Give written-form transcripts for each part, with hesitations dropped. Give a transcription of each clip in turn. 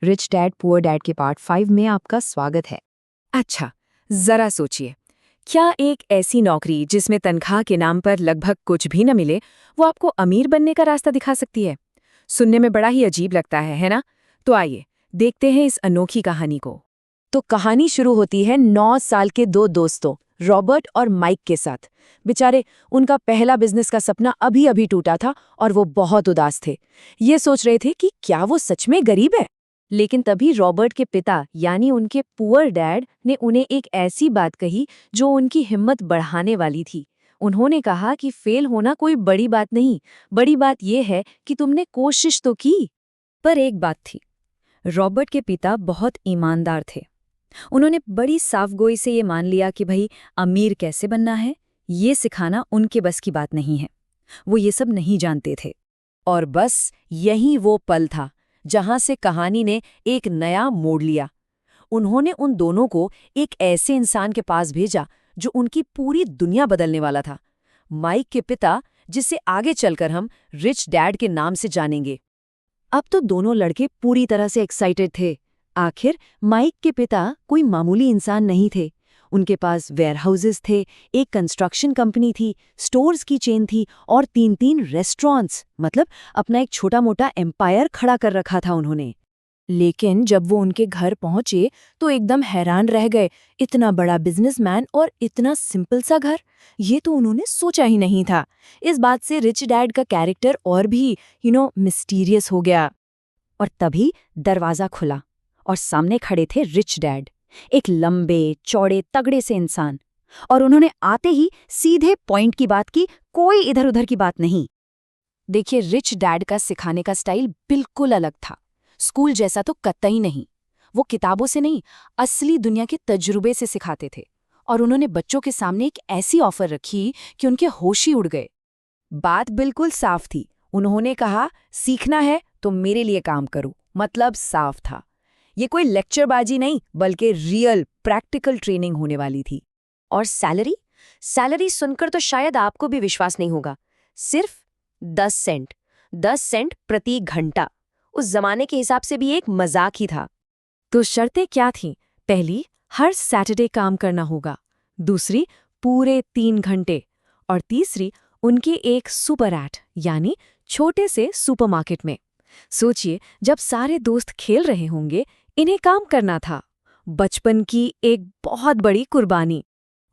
Rich dad poor dad के part 5 में आपका स्वागत है। अच्छा, जरा सोचिए, क्या एक ऐसी नौकरी जिसमें तनख्वाह के नाम पर लगभग कुछ भी न मिले, वो आपको अमीर बनने का रास्ता दिखा सकती है? सुनने में बड़ा ही अजीब लगता है ना? तो आइए, देखते हैं इस अनोखी कहानी को। तो कहानी शुरू होती है 9 साल के दो दोस्तों रॉबर्ट और माइक के साथ। बेचारे, उनका पहला बिजनेस का सपना अभी अभी टूटा था और वो बहुत उदास थे। ये सोच रहे थे कि क्या वो सच में गरीब है। लेकिन तभी रॉबर्ट के पिता यानी उनके पुअर डैड ने उन्हें एक ऐसी बात कही जो उनकी हिम्मत बढ़ाने वाली थी। उन्होंने कहा कि फेल होना कोई बड़ी बात नहीं, बड़ी बात यह है कि तुमने कोशिश तो की। पर एक बात थी, रॉबर्ट के पिता बहुत ईमानदार थे। उन्होंने बड़ी साफगोई से ये मान लिया कि भाई, अमीर कैसे बनना है ये सिखाना उनके बस की बात नहीं है। वो ये सब नहीं जानते थे। और बस यही वो पल था जहां से कहानी ने एक नया मोड़ लिया। उन्होंने उन दोनों को एक ऐसे इंसान के पास भेजा जो उनकी पूरी दुनिया बदलने वाला था। माइक के पिता, जिसे आगे चलकर हम रिच डैड के नाम से जानेंगे। अब तो दोनों लड़के पूरी तरह से एक्साइटेड थे। आखिर माइक के पिता कोई मामूली इंसान नहीं थे। उनके पास वेयरहाउसेस थे, एक कंस्ट्रक्शन कंपनी थी, स्टोर्स की चेन थी और 3-3 रेस्टोरेंट्स, मतलब अपना एक छोटा मोटा एम्पायर खड़ा कर रखा था उन्होंने। लेकिन जब वो उनके घर पहुंचे तो एकदम हैरान रह गए। इतना बड़ा बिजनेसमैन और इतना सिंपल सा घर, ये तो उन्होंने सोचा ही नहीं था। इस बात से रिच डैड का कैरेक्टर और भी मिस्टीरियस हो गया। और तभी दरवाजा खुला और सामने खड़े थे रिच डैड, एक लंबे चौड़े तगड़े से इंसान। और उन्होंने आते ही सीधे पॉइंट की बात की, कोई इधर उधर की बात नहीं। देखिए, रिच डैड का सिखाने का स्टाइल बिल्कुल अलग था। स्कूल जैसा तो कतई नहीं। वो किताबों से नहीं, असली दुनिया के तजुर्बे से सिखाते थे। और उन्होंने बच्चों के सामने एक ऐसी ऑफर रखी कि उनके होश ही उड़ गए। बात बिल्कुल साफ थी। उन्होंने कहा, सीखना है तो मेरे लिए काम करो। मतलब साफ था। ये कोई लेक्चरबाजी नहीं, बल्कि रियल प्रैक्टिकल ट्रेनिंग होने वाली थी। और सैलरी सुनकर तो शायद आपको भी विश्वास नहीं होगा। सिर्फ 10 सेंट, 10 सेंट प्रति घंटा। उस जमाने के हिसाब से भी एक मजाक ही था। तो शर्तें क्या थीं? पहली, हर सैटरडे काम करना होगा। दूसरी, पूरे 3 घंटे। और तीसरी, उनके एक सुपर एट यानी छोटे से सुपरमार्केट में। सोचिए, जब सारे दोस्त खेल रहे होंगे, इन्हें काम करना था। बचपन की एक बहुत बड़ी कुर्बानी।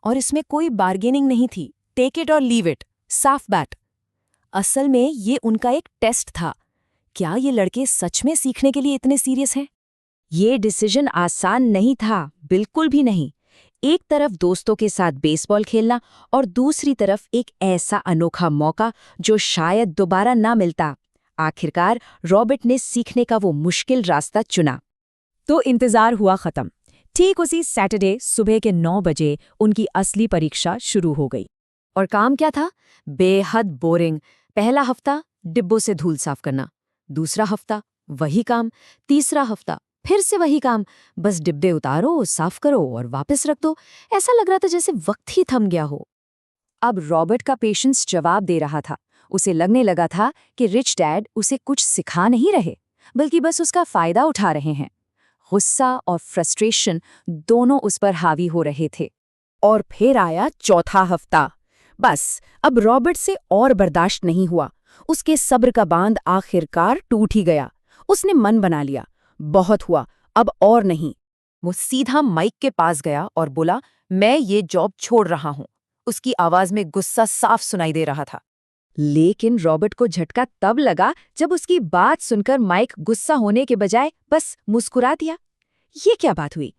और इसमें कोई बार्गेनिंग नहीं थी। टेक इट और लीव इट, साफ बैट। असल में ये उनका एक टेस्ट था। क्या ये लड़के सच में सीखने के लिए इतने सीरियस हैं? ये डिसीजन आसान नहीं था, बिल्कुल भी नहीं। एक तरफ दोस्तों के साथ बेसबॉल खेलना और दूसरी तरफ एक ऐसा अनोखा मौका जो शायद दोबारा ना मिलता। आखिरकार रॉबर्ट ने सीखने का वो मुश्किल रास्ता चुना। तो इंतजार हुआ खत्म। ठीक उसी सैटरडे सुबह के 9 बजे उनकी असली परीक्षा शुरू हो गई। और काम क्या था? बेहद बोरिंग। पहला हफ्ता डिब्बों से धूल साफ करना, दूसरा हफ्ता वही काम, तीसरा हफ्ता फिर से वही काम। बस डिब्बे उतारो, साफ करो और वापस रख दो। ऐसा लग रहा था जैसे वक्त ही थम गया हो। अब रॉबर्ट का पेशेंस जवाब दे रहा था। उसे लगने लगा था कि रिच डैड उसे कुछ सिखा नहीं रहे, बल्कि बस उसका फायदा उठा रहे हैं। गुस्सा और फ्रस्ट्रेशन दोनों उस पर हावी हो रहे थे। और फिर आया चौथा हफ्ता। बस अब रॉबर्ट से और बर्दाश्त नहीं हुआ। उसके सब्र का बांध आखिरकार टूट ही गया। उसने मन बना लिया, बहुत हुआ, अब और नहीं। वो सीधा माइक के पास गया और बोला, मैं ये जॉब छोड़ रहा हूं। उसकी आवाज में गुस्सा साफ सुनाई दे रहा था। लेकिन रॉबर्ट को झटका तब लगा जब उसकी बात सुनकर माइक गुस्सा होने के बजाय बस मुस्कुरा दिया। ये क्या बात हुई?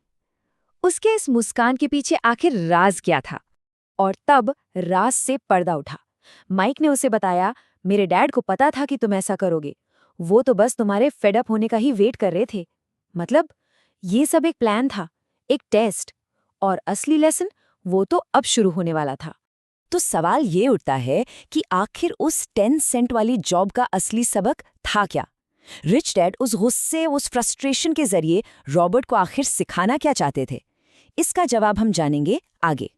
उसके इस मुस्कान के पीछे आखिर राज क्या था? और तब राज से पर्दा उठा। माइक ने उसे बताया, मेरे डैड को पता था कि तुम ऐसा करोगे। वो तो बस तुम्हारे फेड अप होने का ही वेट कर रहे थे। मतलब ये सब एक प्लान था, एक टेस्ट। और असली लेसन वो तो अब शुरू होने वाला था। तो सवाल ये उठता है कि आखिर उस 10 सेंट वाली जॉब का असली सबक था क्या? रिच डैड उस गुस्से, उस फ्रस्ट्रेशन के जरिए रॉबर्ट को आखिर सिखाना क्या चाहते थे? इसका जवाब हम जानेंगे आगे।